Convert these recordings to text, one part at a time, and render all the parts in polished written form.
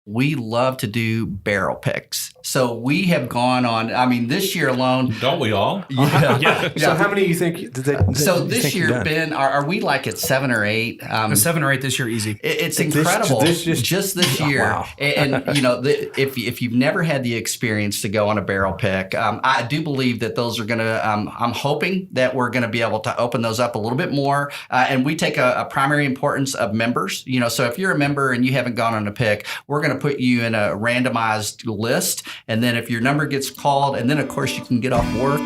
we love to do barrel picks. So we have gone on, this year alone. Don't we all? Yeah. So how many do you think? So this year, Ben, are we like at 7 or 8? 7 or 8 this year, easy. It's incredible. Just this year. Wow. And if you've never had the experience to go on a barrel pick, I do believe that those are going to, I'm hoping that we're going to be able to open those up a little bit more. And we take a primary importance of members. So if you're a member and you haven't gone on a pick, we're going to put you in a randomized list. And then if your number gets called, and then of course you can get off work.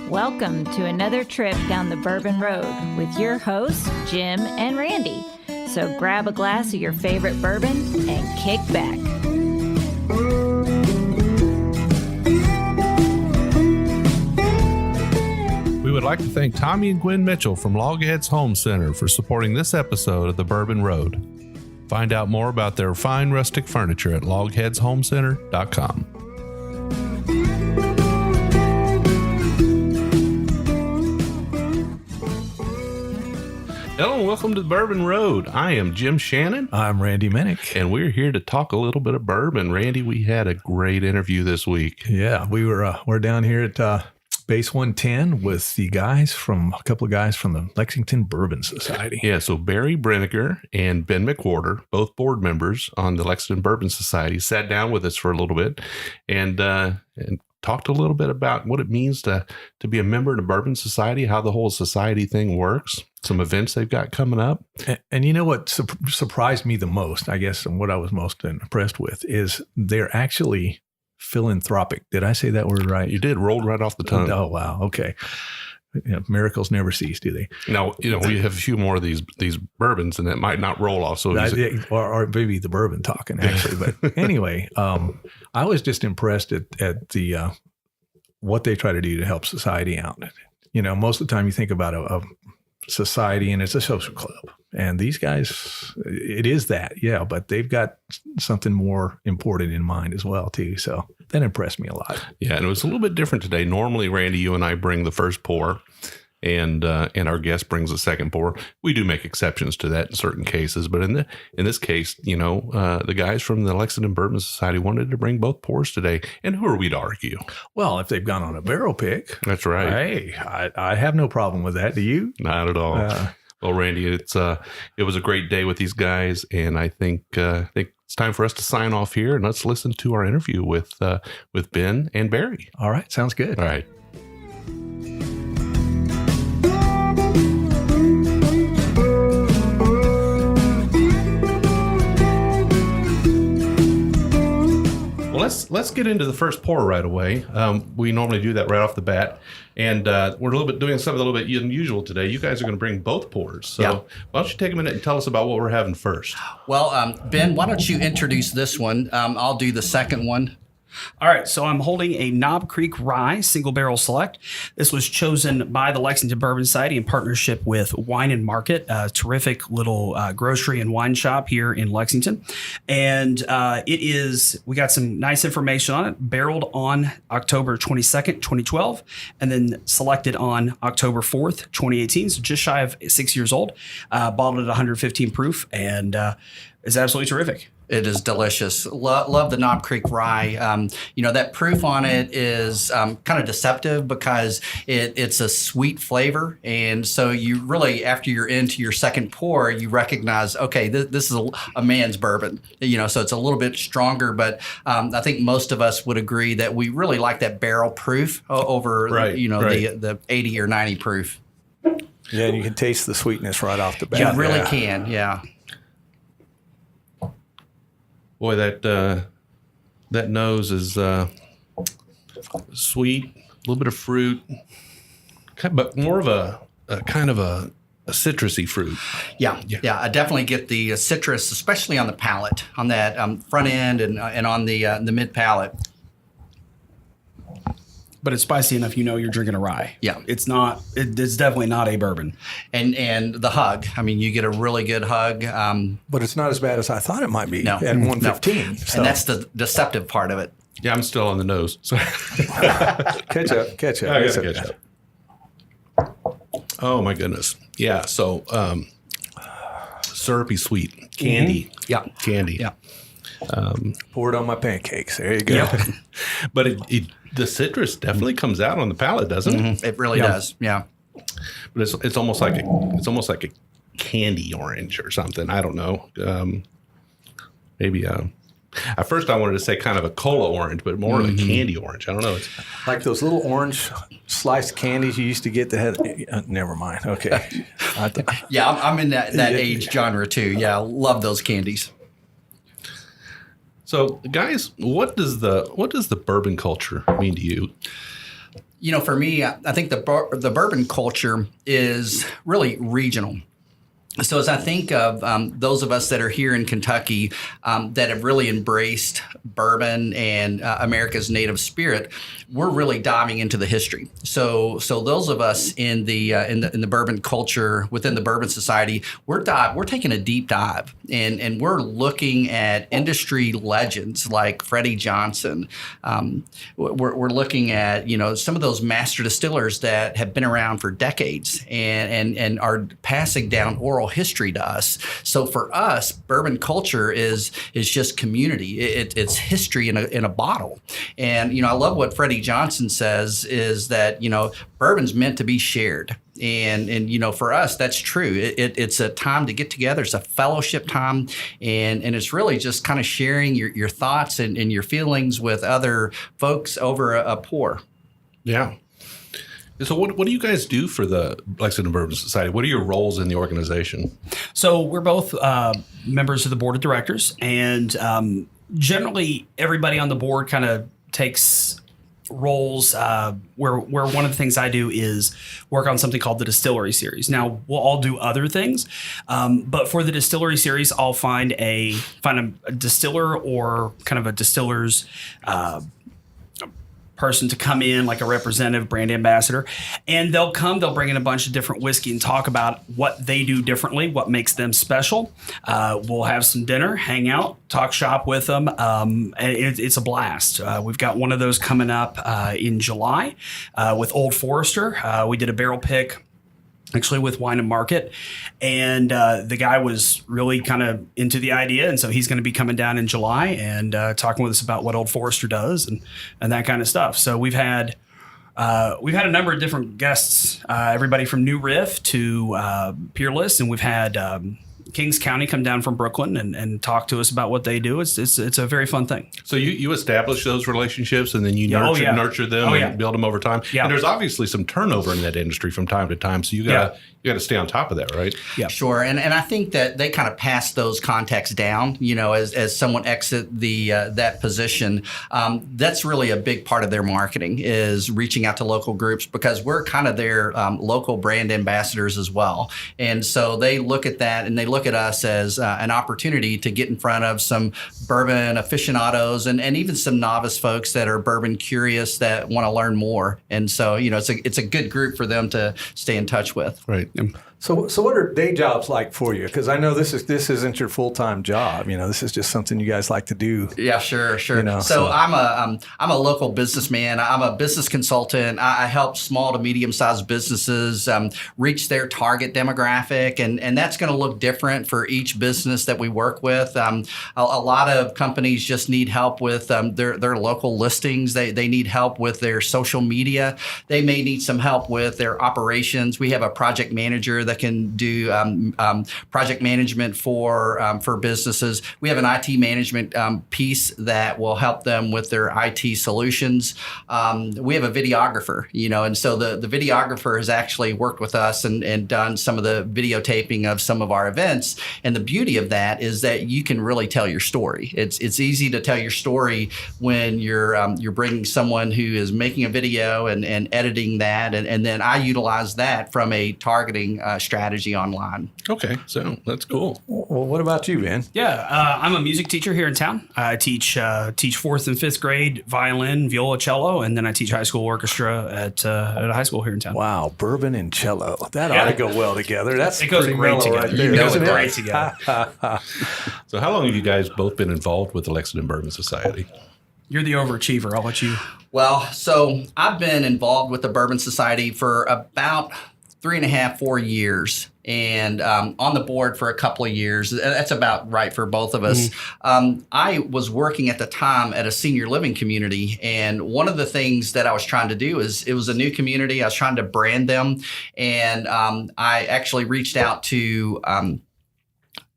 Welcome to another trip down the Bourbon Road with your hosts, Jim and Randy. So grab a glass of your favorite bourbon and kick back. We would like to thank Tommy and Gwen Mitchell from LogHeads Home Center for supporting this episode of The Bourbon Road. Find out more about their fine rustic furniture at LogHeadsHomeCenter.com. Hello and welcome to The Bourbon Road. I am Jim Shannon. I'm Randy Minnick. And we're here to talk a little bit of bourbon. Randy, we had a great interview this week. Yeah, we're down here at Base 110 with a couple of guys from the Lexington Bourbon Society. Yeah, so Barry Brenniger and Ben McWhorter, both board members on the Lexington Bourbon Society, sat down with us for a little bit and talked a little bit about what it means to be a member of the Bourbon Society, how the whole society thing works, some events they've got coming up. And you know what surprised me the most, I guess, and what I was most impressed with is they're actually philanthropic. Did I say that word right? You did. Rolled right off the tongue. Oh, wow. Okay. Miracles never cease, do they? No, we have a few more of these bourbons and it might not roll off. So or maybe the bourbon talking actually. But anyway, I was just impressed at the what they try to do to help society out. Most of the time you think about a society and it's a social club. And these guys, it is that, yeah, but they've got something more important in mind as well, too. So that impressed me a lot. Yeah, and it was a little bit different today. Normally, Randy, you and I bring the first pour, and our guest brings the second pour. We do make exceptions to that in certain cases, but in this case, the guys from the Lexington Bourbon Society wanted to bring both pours today. And who are we to argue? Well, if they've gone on a barrel pick, that's right. Hey, I have no problem with that. Do you? Not at all. Well, Randy, it was a great day with these guys, and I think it's time for us to sign off here, and let's listen to our interview with Ben and Barry. All right, sounds good. All right. Well, let's get into the first pour right away. We normally do that right off the bat. And we're doing something a little bit unusual today. You guys are going to bring both pours. So Why don't you take a minute and tell us about what we're having first? Well, Ben, why don't you introduce this one? I'll do the second one. All right, so I'm holding a Knob Creek Rye Single Barrel Select. This was chosen by the Lexington Bourbon Society in partnership with Wine+Market, a terrific little grocery and wine shop here in Lexington. And we got some nice information on it, barreled on October 22nd, 2012, and then selected on October 4th, 2018, so just shy of 6 years old, bottled at 115 proof, and is absolutely terrific. It is delicious. Love the Knob Creek Rye. That proof on it is kind of deceptive because it's a sweet flavor. And so you really, after you're into your second pour, you recognize, okay, this is a man's bourbon. So it's a little bit stronger. But I think most of us would agree that we really like that barrel proof over, the 80 or 90 proof. Yeah, and you can taste the sweetness right off the bat. You really can, yeah. Boy, that nose is sweet, a little bit of fruit, but more of a kind of a citrusy fruit. Yeah. I definitely get the citrus, especially on the palate, on that front end and on the mid palate. But it's spicy enough, you're drinking a rye. Yeah. It's definitely not a bourbon. And the hug, you get a really good hug. But it's not as bad as I thought it might be at 115. No. So. And that's the deceptive part of it. Yeah, I'm still on the nose. So. Catch up. Catch up. Oh my goodness. Yeah. So syrupy sweet candy. Yeah. Candy. Yeah. Pour it on my pancakes. There you go. Yep. But the citrus definitely comes out on the palate, doesn't it? It really does. Yeah. But it's almost like a candy orange or something. I don't know. Maybe at first I wanted to say kind of a cola orange, but more of a candy orange. I don't know. It's, Like those little orange sliced candies you used to get that had. Never mind. Okay. Yeah, I'm in that age genre too. Yeah, love those candies. so, guys, what does the bourbon culture mean to you? You know, for me, I think the bourbon culture is really regional. So as I think of those of us that are here in Kentucky that have really embraced bourbon and America's native spirit, we're really diving into the history. So those of us in the bourbon culture within the Bourbon Society, we're taking a deep dive and we're looking at industry legends like Freddie Johnson. We're looking at some of those master distillers that have been around for decades and are passing down oral history to us. So for us, bourbon culture is just community. It's history in a bottle. And I love what Freddie Johnson says is that bourbon's meant to be shared. And for us, that's true. It's a time to get together. It's a fellowship time, and it's really just kind of sharing your thoughts and your feelings with other folks over a pour. Yeah. So what do you guys do for the Lexington Bourbon Society? What are your roles in the organization? So we're both members of the board of directors, and generally everybody on the board kind of takes roles where one of the things I do is work on something called the distillery series. Now we'll all do other things, but for the distillery series, I'll find a distiller or kind of a distiller's person to come in, like a representative, brand ambassador, and they'll bring in a bunch of different whiskey and talk about what they do differently, what makes them special. We'll have some dinner, hang out, talk shop with them, and it's a blast. We've got one of those coming up in July with Old Forester. We did a barrel pick actually with Wine+Market, and the guy was really kind of into the idea, and so he's going to be coming down in July and talking with us about what Old Forester does and that kind of stuff. So we've had a number of different guests, everybody from New Riff to Peerless, and we've had Kings County come down from Brooklyn and talk to us about what they do. It's a very fun thing. So you establish those relationships and then you nurture them and build them over time. Yeah. And there's obviously some turnover in that industry from time to time. So you got to stay on top of that, right? Yeah, sure. And I think that they kind of pass those contacts down, as someone exit that position. That's really a big part of their marketing is reaching out to local groups because we're kind of their local brand ambassadors as well. And so they look at that and they look at us as an opportunity to get in front of some bourbon aficionados and even some novice folks that are bourbon curious that want to learn more. And so, it's a good group for them to stay in touch with. Right. So what are day jobs like for you? Because I know this isn't your full-time job. This is just something you guys like to do. Yeah, sure. So I'm a local businessman. I'm a business consultant. I help small to medium-sized businesses reach their target demographic, and that's going to look different for each business that we work with. A lot of companies just need help with their local listings. They need help with their social media. They may need some help with their operations. We have a project manager that can do project management for businesses. We have an IT management piece that will help them with their IT solutions. We have a videographer, and so the videographer has actually worked with us and done some of the videotaping of some of our events. And the beauty of that is that you can really tell your story. It's easy to tell your story when you're bringing someone who is making a video and editing that, and then I utilize that from a targeting strategy online. Okay, so that's cool. Well, what about you, Ben? Yeah, I'm a music teacher here in town. I teach 4th and 5th grade violin, viola, cello, and then I teach high school orchestra at a high school here in town. Wow, bourbon and cello. That ought to go well together. It goes great together. Right there, it great together. So how long have you guys both been involved with the Lexington Bourbon Society? You're the overachiever. I'll let you. Well, so I've been involved with the Bourbon Society for about 3.5, 4 years, and on the board for a couple of years. That's about right for both of us. I was working at the time at a senior living community, and one of the things that I was trying to do is, it was a new community. I was trying to brand them, and I actually reached out to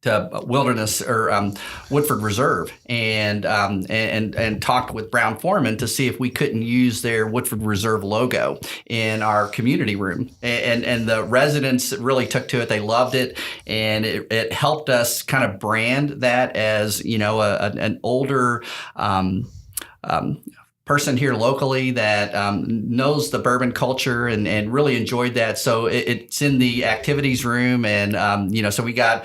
Wilderness or Woodford Reserve and talked with Brown Foreman to see if we couldn't use their Woodford Reserve logo in our community room. And the residents really took to it. They loved it, and it helped us kind of brand that as, you know, an older person here locally that knows the bourbon culture and really enjoyed that. So it's in the activities room, and you know, so we got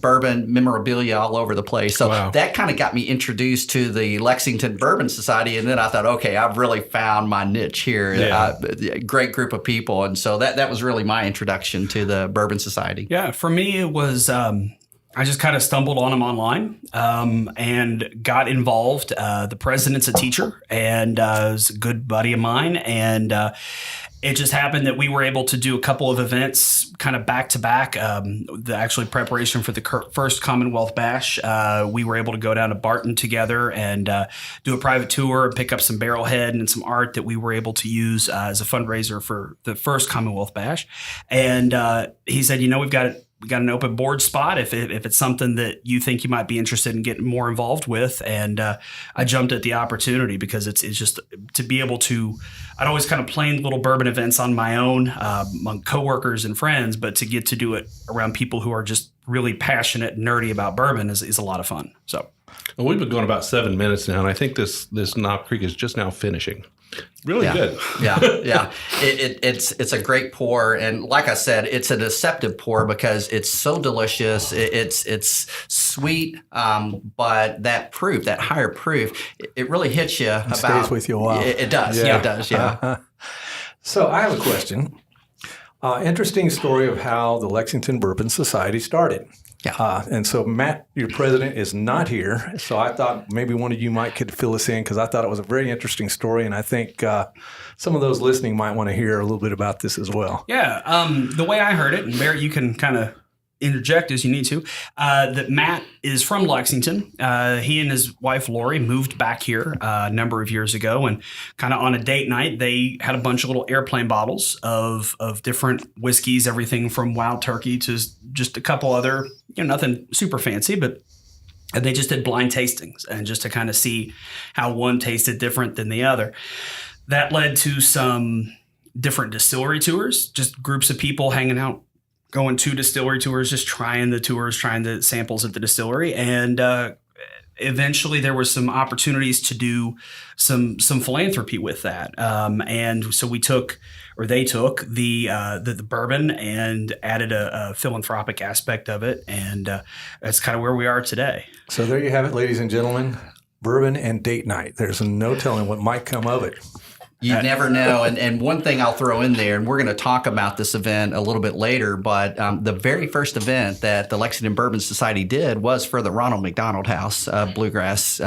bourbon memorabilia all over the place. So that kind of got me introduced to the Lexington Bourbon Society, and then I thought, okay, I've really found my niche here. Great group of people, and so that was really my introduction to the Bourbon Society. Yeah, for me it was. I just kind of stumbled on them online and got involved. The president's a teacher and is a good buddy of mine. And it just happened that we were able to do a couple of events kind of back to back. The actually preparation for the first Commonwealth Bash, we were able to go down to Barton together and do a private tour, pick up some barrelhead and some art that we were able to use as a fundraiser for the first Commonwealth Bash. And he said, you know, we got an open board spot if it's something that you think you might be interested in getting more involved with. And I jumped at the opportunity because it's just to be able to, I'd always kind of planned little bourbon events on my own among coworkers and friends, but to get to do it around people who are just really passionate and nerdy about bourbon is a lot of fun. So well, we've been going about 7 minutes now, and I think this Knob Creek is just now finishing. Really good. Yeah. It's a great pour, and like I said, it's a deceptive pour because it's so delicious. It's sweet, but that proof, that higher proof, it really hits you. It stays with you a while. It does. Yeah, it does. Yeah. So I have a question. Interesting story of how the Lexington Bourbon Society started. Yeah. And so Matt, your president, is not here. So I thought maybe one of you could fill us in because I thought it was a very interesting story. And I think some of those listening might want to hear a little bit about this as well. Yeah. The way I heard it, and Barrett, you can kind of interject as you need to, that Matt is from Lexington. He and his wife, Lori, moved back here a number of years ago, and kind of on a date night, they had a bunch of little airplane bottles of different whiskeys, everything from Wild Turkey to just a couple other, you know, nothing super fancy, but they just did blind tastings and just to kind of see how one tasted different than the other. That led to some different distillery tours, just groups of people hanging out, going to distillery tours, just trying the samples at the distillery. And eventually there were some opportunities to do some philanthropy with that. And so they took the bourbon and added a philanthropic aspect of it. And that's kind of where we are today. So there you have it, ladies and gentlemen, bourbon and date night. There's no telling what might come of it. You never know. And one thing I'll throw in there, and we're going to talk about this event a little bit later, but the very first event that the Lexington Bourbon Society did was for the Ronald McDonald House, Bluegrass.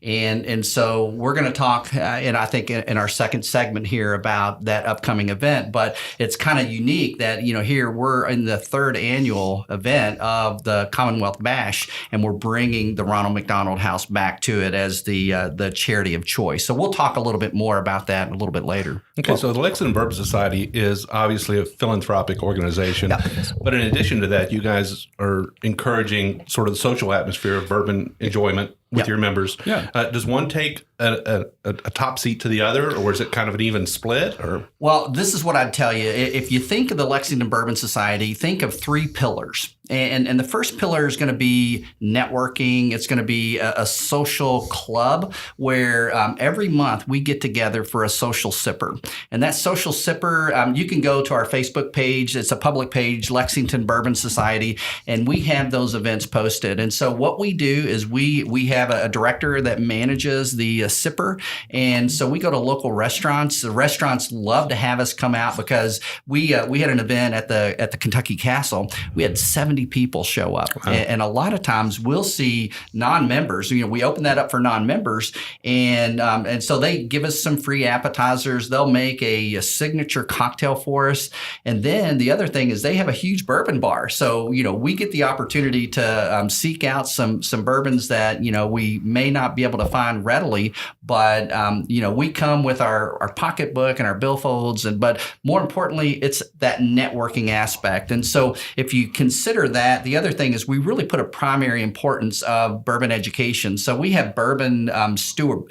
And so we're going to talk, and I think in our second segment here about that upcoming event, but it's kind of unique that, you know, here we're in the third annual event of the Commonwealth Bash, and we're bringing the Ronald McDonald House back to it as the charity of choice. So we'll talk a little bit more about that a little bit later. Okay, so the Lexington Bourbon Society is obviously a philanthropic organization, but in addition to that, you guys are encouraging sort of the social atmosphere of bourbon enjoyment with your members. Yeah. Does one take a top seat to the other, or is it kind of an even split? Or well, this is what I'd tell you. If you think of the Lexington Bourbon Society, think of three pillars. And the first pillar is going to be networking. It's going to be a social club where every month we get together for a social sipper. And that social sipper, you can go to our Facebook page. It's a public page, Lexington Bourbon Society, and we have those events posted. And so what we do is we have have a director that manages the sipper. And so we go to local restaurants. The restaurants love to have us come out because we had an event at the Kentucky Castle. We had 70 people show up. Wow. And a lot of times we'll see non-members. We open that up for non-members, and so they give us some free appetizers. They'll make a signature cocktail for us. And then the other thing is they have a huge bourbon bar. So, we get the opportunity to seek out some bourbons that, we may not be able to find readily, but, we come with our pocketbook and our billfolds. But more importantly, it's that networking aspect. And so if you consider that, the other thing is we really put a primary importance of bourbon education. So we have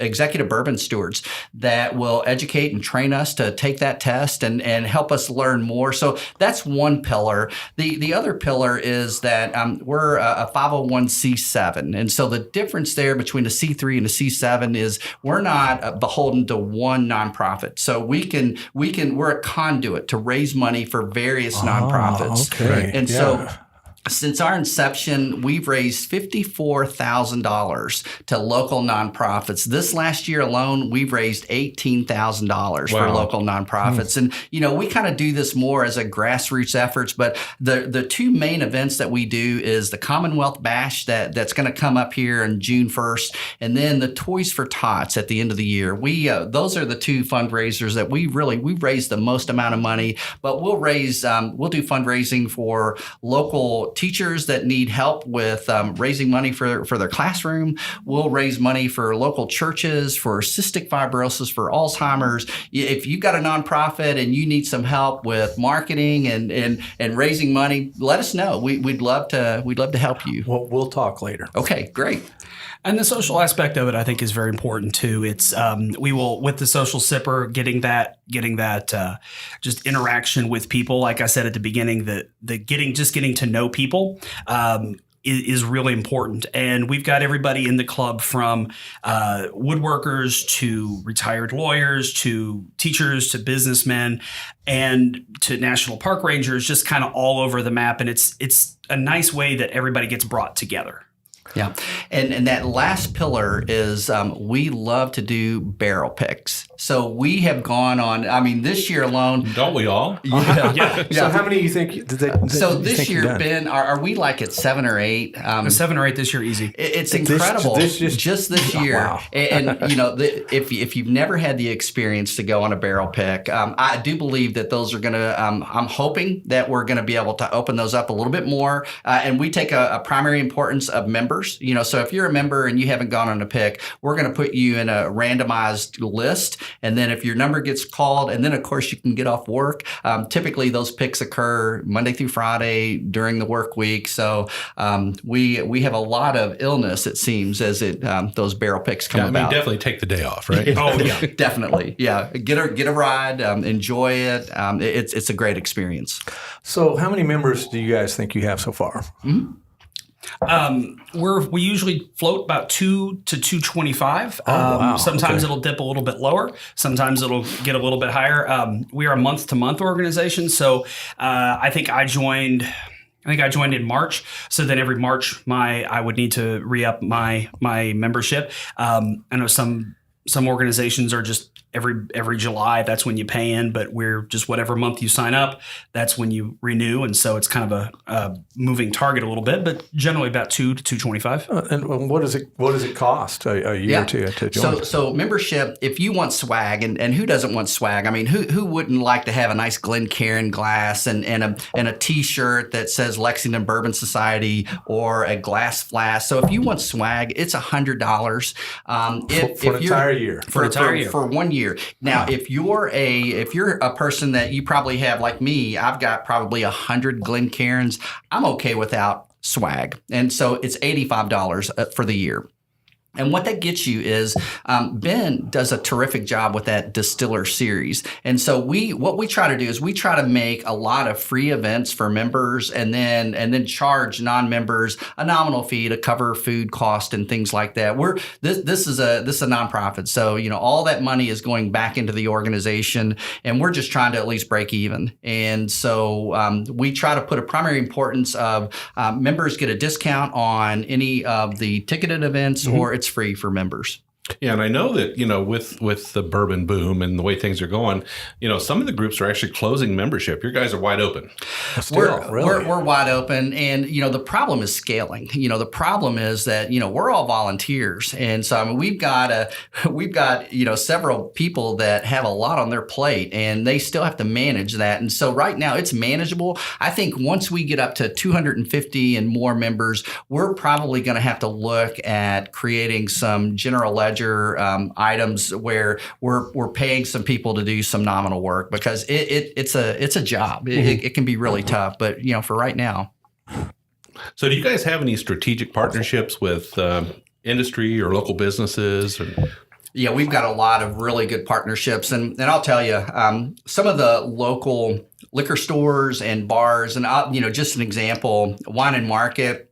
executive bourbon stewards that will educate and train us to take that test and help us learn more. So that's one pillar. The other pillar is that we're a 501c7. And so the difference there between a C3 and a C7 is we're not beholden to one nonprofit. So we're a conduit to raise money for various nonprofits. Okay. And so since our inception, we've raised $54,000 to local nonprofits. This last year alone, we've raised $18,000 for local nonprofits. And, we kind of do this more as a grassroots efforts. But the two main events that we do is the Commonwealth Bash that's going to come up here on June 1st, and then the Toys for Tots at the end of the year. Those are the two fundraisers that we've raised the most amount of money. But we'll do fundraising for local teachers that need help with raising money for their classroom. We'll raise money for local churches, for cystic fibrosis, for Alzheimer's. If you've got a nonprofit and you need some help with marketing and raising money, let us know. We'd love to help you. Well, we'll talk later. Okay, great. And the social aspect of it, I think, is very important too. It's we will, with the social sipper, getting that just interaction with people. Like I said at the beginning, getting to know people is really important. And we've got everybody in the club from woodworkers to retired lawyers to teachers to businessmen and to national park rangers, just kind of all over the map. And it's a nice way that everybody gets brought together. Yeah. And that last pillar is we love to do barrel picks. So we have gone on, this year alone. Don't we all? Yeah. So how many do you think did they? So this year, Ben, are we like at 7 or 8? 7 or 8 this year, easy. It's incredible. Just this year. Wow. And if you've never had the experience to go on a barrel pick, I do believe that those are going to, I'm hoping that we're going to be able to open those up a little bit more. And we take a primary importance of members. So if you're a member and you haven't gone on a pick, we're going to put you in a randomized list. And then if your number gets called, and then of course you can get off work. Typically those picks occur Monday through Friday during the work week. So we have a lot of illness, it seems, as those barrel picks come about. Definitely take the day off, right? Oh yeah, definitely. Yeah, get a ride, enjoy it. It's a great experience. So how many members do you guys think you have so far? Mm-hmm. We usually float about 2 to 225. Wow. Sometimes it'll dip a little bit lower. Sometimes it'll get a little bit higher. We are a month-to-month organization, so I think I joined in March. So then every March, I would need to re-up my membership. I know some organizations are just every July, that's when you pay in, but we're just whatever month you sign up, that's when you renew. And so it's kind of a moving target a little bit, but generally about 2 to 225. And what does it cost a year to join? So membership, if you want swag, and who doesn't want swag? Who wouldn't like to have a nice Glencairn glass and a T-shirt that says Lexington Bourbon Society or a glass flask? So if you want swag, it's $100 for an entire year. For 1 year. Now, if you're a person that you probably have, like me, I've got probably 100 Glencairns. I'm okay without swag, and so it's $85 for the year. And what that gets you is Ben does a terrific job with that distiller series. And so what we try to do is we try to make a lot of free events for members and then charge non-members a nominal fee to cover food cost and things like that. This is a nonprofit. So, all that money is going back into the organization, and we're just trying to at least break even. And so we try to put a primary importance of members get a discount on any of the ticketed events, or it's free for members. Yeah, and I know that, with the bourbon boom and the way things are going, some of the groups are actually closing membership. Your guys are wide open. We're wide open, and the problem is scaling. The problem is that we're all volunteers, and so I mean we've got several people that have a lot on their plate, and they still have to manage that. And so right now it's manageable. I think once we get up to 250 and more members, we're probably going to have to look at creating some general ledger items where we're paying some people to do some nominal work, because it's a job. It can be really tough, but for right now. So do you guys have any strategic partnerships with industry or local businesses? Yeah, we've got a lot of really good partnerships, and I'll tell you, some of the local liquor stores and bars, and just an example, Wine+Market.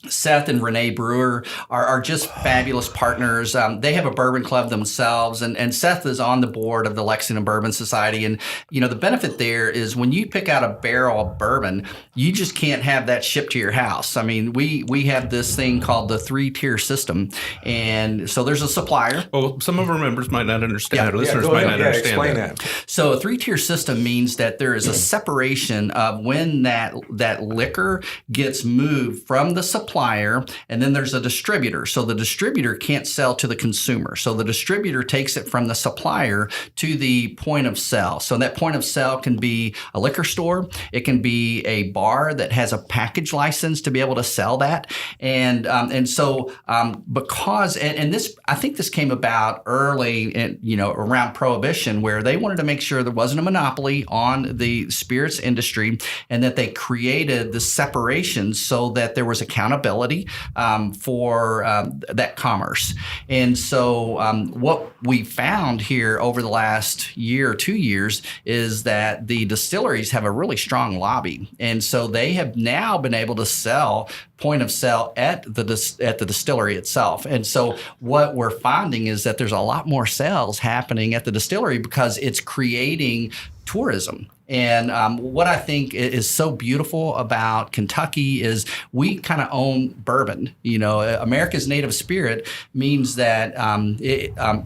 Seth and Renee Brewer are just fabulous partners. They have a bourbon club themselves, and Seth is on the board of the Lexington Bourbon Society. And, the benefit there is when you pick out a barrel of bourbon, you just can't have that shipped to your house. I mean, we have this thing called the 3-tier system. And so there's a supplier. Well, some of our members might not understand. Yeah. Our listeners might not understand explain that. So a 3-tier system means that there is a separation of when that liquor gets moved from the supplier, and then there's a distributor. So the distributor can't sell to the consumer. So the distributor takes it from the supplier to the point of sale. So that point of sale can be a liquor store. It can be a bar that has a package license to be able to sell that. And so because this, I think this came about early around Prohibition, where they wanted to make sure there wasn't a monopoly on the spirits industry, and that they created the separation so that there was accountability for that commerce. And so what we found here over the last year or 2 years is that the distilleries have a really strong lobby. And so they have now been able to sell point of sale at the distillery itself. And so what we're finding is that there's a lot more sales happening at the distillery because it's creating tourism. And what I think is so beautiful about Kentucky is we kind of own bourbon. America's native spirit means that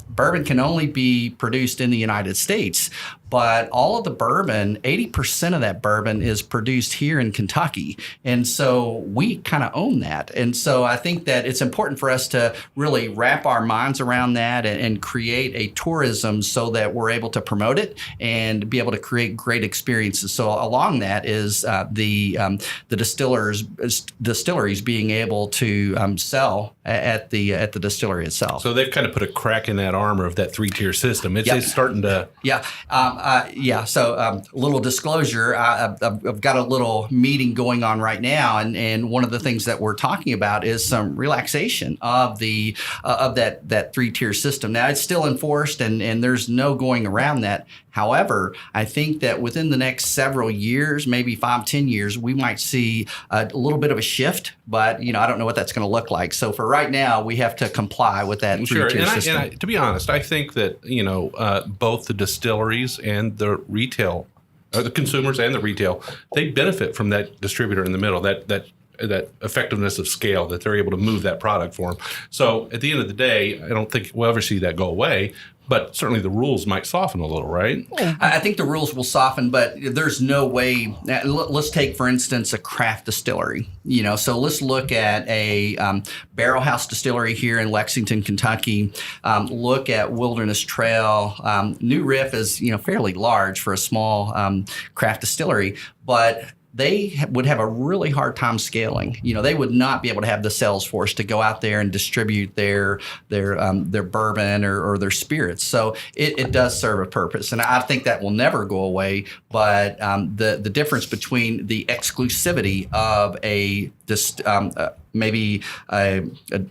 bourbon can only be produced in the United States. But all of the bourbon, 80% of that bourbon is produced here in Kentucky. And so we kind of own that. And so I think that it's important for us to really wrap our minds around that and create a tourism so that we're able to promote it and be able to create great experiences. So along that is the distilleries being able to sell at the distillery itself. So they've kind of put a crack in that armor of that 3-tier system. It's starting to... Yeah. So a little disclosure, I've got a little meeting going on right now, and one of the things that we're talking about is some relaxation of that 3-tier system. Now, it's still enforced, and there's no going around that. However, I think that within the next several years, maybe 5-10 years, we might see a little bit of a shift, but I don't know what that's going to look like. So for right now, we have to comply with that 3-tier system. And to be honest, I think that both the distilleries and the retail, the consumers and the retail, they benefit from that distributor in the middle, that effectiveness of scale, that they're able to move that product for them. So at the end of the day, I don't think we'll ever see that go away. But certainly the rules might soften a little, right? I think the rules will soften, but there's no way. Let's take, for instance, a craft distillery. So let's look at a barrel house distillery here in Lexington, Kentucky. Look at Wilderness Trail. New Riff is fairly large for a small craft distillery, but they would have a really hard time scaling. They would not be able to have the sales force to go out there and distribute their bourbon or their spirits. So it does serve a purpose, and I think that will never go away. But the difference between the exclusivity of maybe a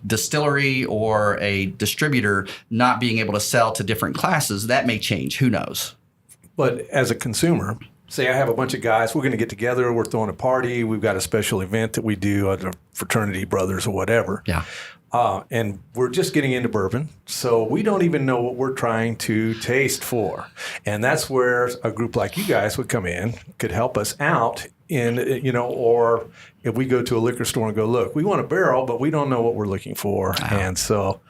distillery or a distributor not being able to sell to different classes, that may change. Who knows? But as a consumer, say I have a bunch of guys, we're going to get together, we're throwing a party, we've got a special event that we do at a fraternity, brothers or whatever. Yeah. And we're just getting into bourbon, so we don't even know what we're trying to taste for. And that's where a group like you guys would come in, could help us out or if we go to a liquor store and go, look, we want a barrel, but we don't know what we're looking for. And so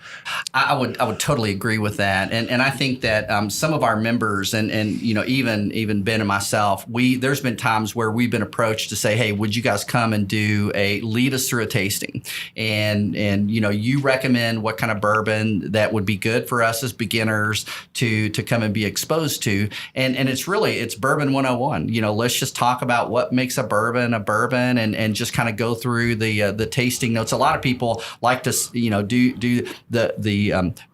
I would totally agree with that. And I think that some of our members and even Ben and myself, there's been times where we've been approached to say, hey, would you guys come and lead us through a tasting? And you recommend what kind of bourbon that would be good for us as beginners to come and be exposed to. And it's bourbon 101. Let's just talk about what makes a bourbon and just kind of go through the tasting notes. A lot of people like to do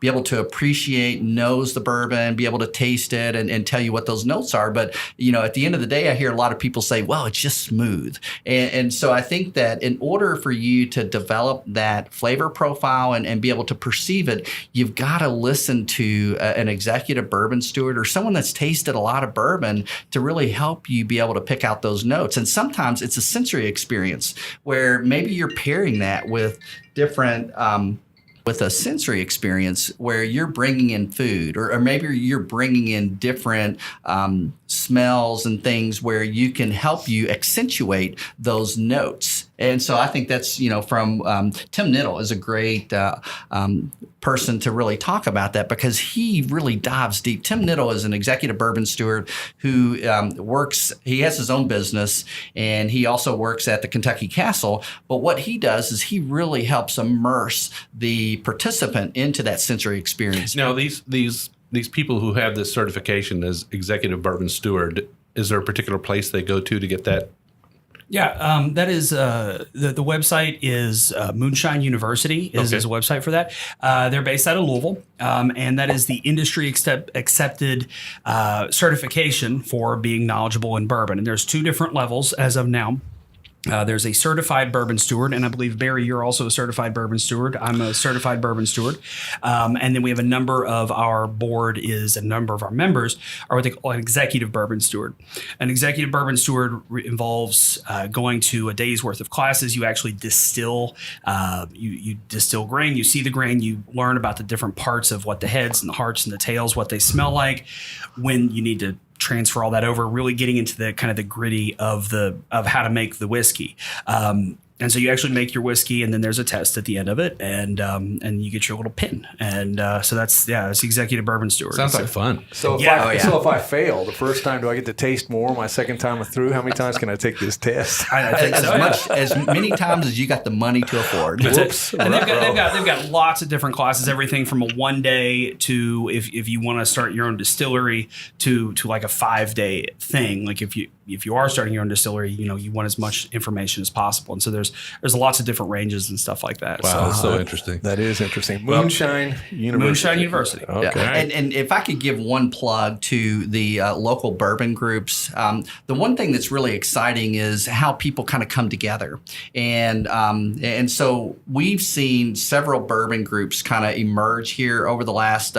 be able to appreciate, nose the bourbon, be able to taste it and tell you what those notes are. But at the end of the day, I hear a lot of people say, well, it's just smooth. And so I think that in order for you to develop that flavor profile and be able to perceive it, you've got to listen to an executive bourbon steward or someone that's tasted a lot of bourbon to really help you be able to pick out those notes. And sometimes it's a sensory experience where maybe you're pairing that with different with a sensory experience where you're bringing in food or maybe you're bringing in different smells and things where you can help you accentuate those notes. And so I think that's, from Tim Niddle is a great person to really talk about that because he really dives deep. Tim Niddle is an executive bourbon steward who he has his own business and he also works at the Kentucky Castle. But what he does is he really helps immerse the participant into that sensory experience. Now, these people who have this certification as executive bourbon steward, is there a particular place they go to get that? Yeah, that is the website is Moonshine University is a website for that. They're based out of Louisville, and that is the industry accepted certification for being knowledgeable in bourbon. And there's 2 different levels as of now. There's a certified bourbon steward, and I believe, Barry, you're also a certified bourbon steward. I'm a certified bourbon steward. And then we have a number of our members are what they call an executive bourbon steward. An executive bourbon steward involves going to a day's worth of classes. You actually distill, you distill grain, you see the grain, you learn about the different parts of what the heads and the hearts and the tails, what they smell like, when you need to transfer all that over, really getting into the kind of the gritty of how to make the whiskey. And so you actually make your whiskey, and then there's a test at the end of it, and you get your little pin. And so it's executive bourbon steward. Sounds like fun. So if I fail the first time, do I get to taste more? My second time through, how many times can I take this test? I think as many times as you got the money to afford. Whoops. And they've got lots of different classes, everything from a 1-day to if you want to start your own distillery to like a 5-day thing. Like if you are starting your own distillery, you want as much information as possible. And so there's lots of different ranges and stuff like that. Wow, that's so interesting. That is interesting. Moonshine University. Okay. Yeah. And if I could give one plug to the local bourbon groups, the one thing that's really exciting is how people kind of come together. And so we've seen several bourbon groups kind of emerge here over the last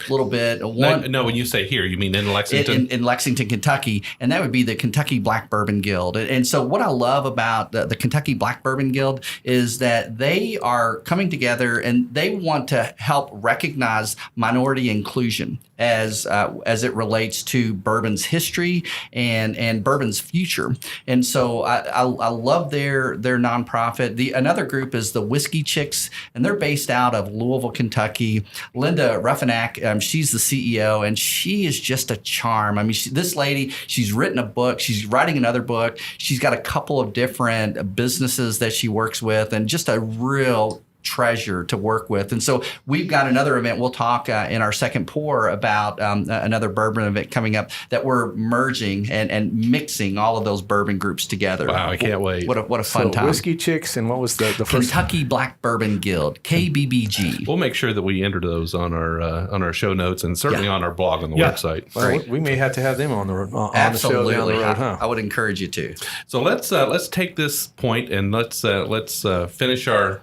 little bit. No, when you say here, you mean in Lexington? In Lexington, Kentucky. And that would be the Kentucky Black Bourbon Guild. And so what I love about the Kentucky Black Bourbon Guild is that they are coming together and they want to help recognize minority inclusion as it relates to bourbon's history and bourbon's future. And so I love their nonprofit. Another group is the Whiskey Chicks, and they're based out of Louisville, Kentucky. Linda Ruffinack, she's the CEO, and she is just a charm. I mean, this lady, she's written a book. She's writing another book. She's got a couple of different businesses that she works with, and just a real treasure to work with. And so we've got another event. We'll talk in our second pour about another bourbon event coming up that we're merging and mixing all of those bourbon groups together. Wow, I can't wait. What a fun time. Whiskey Chicks, and what was the first? Kentucky Black Bourbon Guild, KBBG. We'll make sure that we enter those on our show notes and certainly on our blog on the website. Well, we may have to have them on the Absolutely. show down the road, huh? I would encourage you to. So let's take this point and let's finish our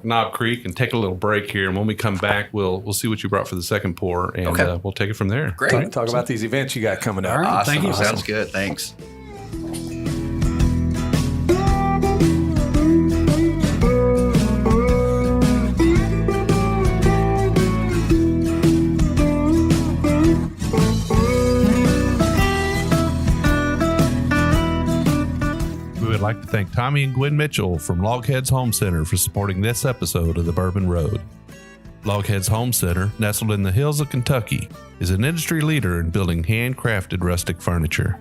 Knob Creek and take a little break here. And when we come back, we'll see what you brought for the second pour, and we'll take it from there. Great. Talk about these events you got coming up. All right. Awesome. Thank you. Sounds good. Thanks. thank Tommy and Gwen Mitchell from LogHeads Home Center for supporting this episode of The Bourbon Road. LogHeads Home Center, nestled in the hills of Kentucky, is an industry leader in building handcrafted rustic furniture.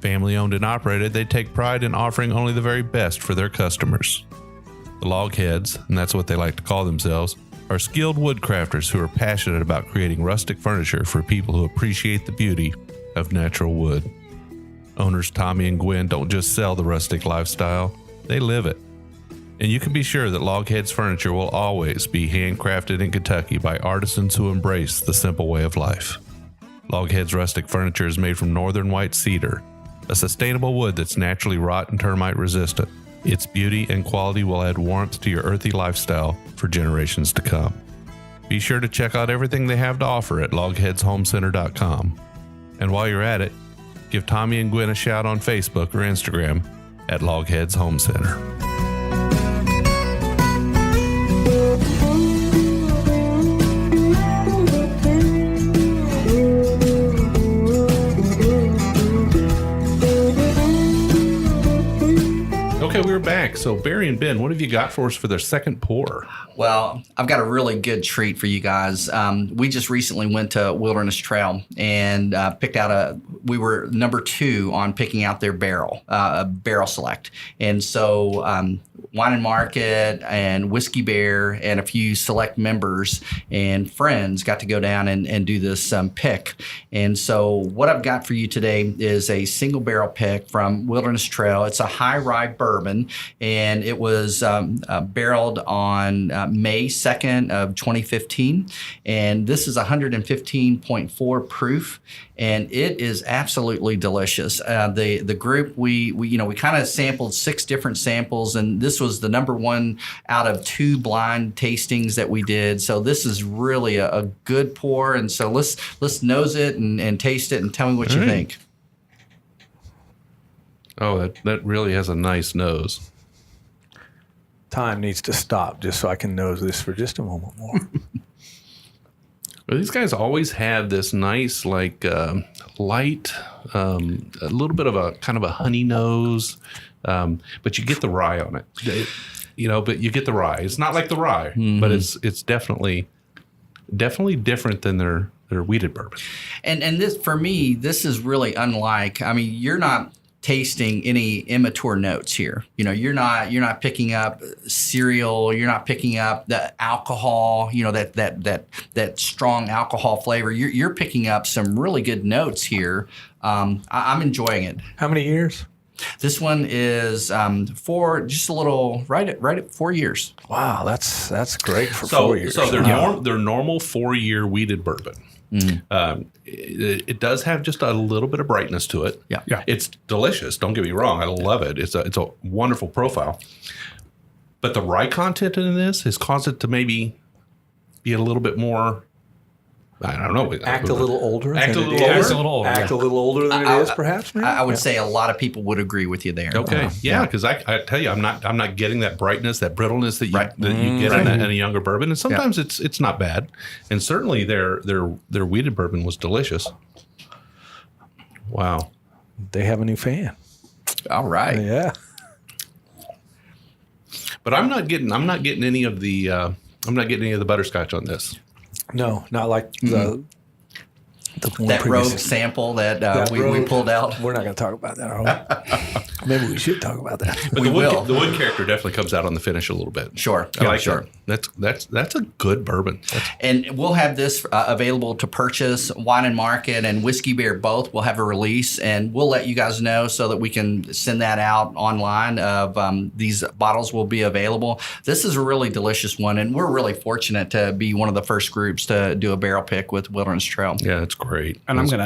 Family owned and operated, they take pride in offering only the very best for their customers. The Logheads, and that's what they like to call themselves, are skilled woodcrafters who are passionate about creating rustic furniture for people who appreciate the beauty of natural wood. Owners Tommy and Gwen don't just sell the rustic lifestyle, they live it. And you can be sure that Logheads furniture will always be handcrafted in Kentucky by artisans who embrace the simple way of life. Logheads rustic furniture is made from northern white cedar, a sustainable wood that's naturally rot and termite resistant. Its beauty and quality will add warmth to your earthy lifestyle for generations to come. Be sure to check out everything they have to offer at LogHeadsHomeCenter.com. And while you're at it, give Tommy and Gwen a shout on Facebook or Instagram at LogHeads Home Center. Okay, we're back. So Barry and Ben, what have you got for us for their second pour? Well, I've got a really good treat for you guys. We just recently went to Wilderness Trail and picked out we were number 2 on picking out their barrel select. And so Wine+Market and Whiskey Bear and a few select members and friends got to go down and do this pick. And so what I've got for you today is a single barrel pick from Wilderness Trail. It's a high rye bourbon, and it was barreled on May 2nd of 2015. And this is 115.4 proof, and it is absolutely delicious. The group, we kind of sampled 6 different samples, and this was the number 1 out of 2 blind tastings that we did. So this is really a good pour. And so let's nose it and taste it and tell me what you think. Oh, that really has a nice nose. Time needs to stop just so I can nose this for just a moment more. Well, these guys always have this nice, light, a little bit of a kind of a honey nose, but you get the rye on it. But you get the rye. It's not like the rye, but it's definitely different than their wheated bourbon. And this, for me, this is really unlike. I mean, you're not tasting any immature notes here. You're not picking up cereal. You're not picking up the alcohol. That strong alcohol flavor. You're picking up some really good notes here. I'm enjoying it. How many years? This one is just a little right at 4 years. Wow, that's great for 4 years. So their normal 4-year wheated bourbon. It does have just a little bit of brightness to it. Yeah. It's delicious. Don't get me wrong. I love it. It's a wonderful profile. But the rye content in this has caused it to maybe be a little bit more, I don't know. Act a little older. Act a little older than it is, perhaps. Maybe? I would say a lot of people would agree with you there. Okay, because I tell you, I'm not getting that brightness, that brittleness that you get in a younger bourbon, and sometimes it's not bad, and certainly their wheated bourbon was delicious. Wow, they have a new fan. All right, yeah, but I'm not getting any of the butterscotch on this. No, not like the that rogue sample that we pulled out. We're not going to talk about that, are we? Maybe we should talk about that. But the wood character definitely comes out on the finish a little bit. Sure, I like that. That's a good bourbon. And we'll have this available to purchase. Wine+Market and Whiskey Bear both will have a release, and we'll let you guys know so that we can send that out online. These bottles will be available. This is a really delicious one, and we're really fortunate to be one of the first groups to do a barrel pick with Wilderness Trail. Yeah, it's great. And I'm going